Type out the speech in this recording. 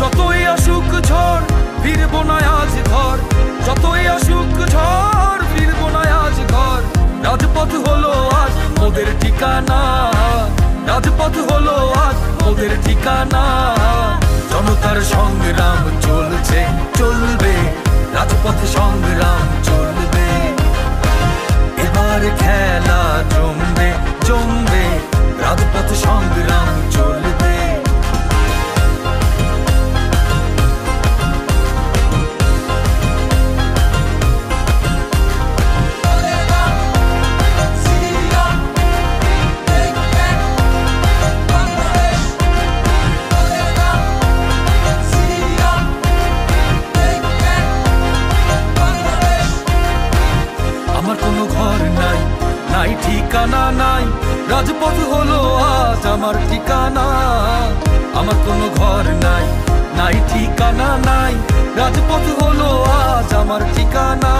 যতই আসুক ঝড় ফিরবো না আজ ঘর। রাজপথ হলো আজ মোদের ঠিকানা, রাজপথ হলো আজ মোদের ঠিকানা। জনতার সংগ্রাম চলছে চলবে, রাজপথে সংগ্রাম চলবে। এবার খেলা জমবে জমবে, রাজপথে সংগ্রাম চলবে। আমার কোনো ঘর নাই, নাই ঠিকানা নাই, রাজপথ হলো আজ আমার ঠিকানা। আমার কোনো ঘর নাই, নাই ঠিকানা নাই, রাজপথ হলো আজ আমার ঠিকানা।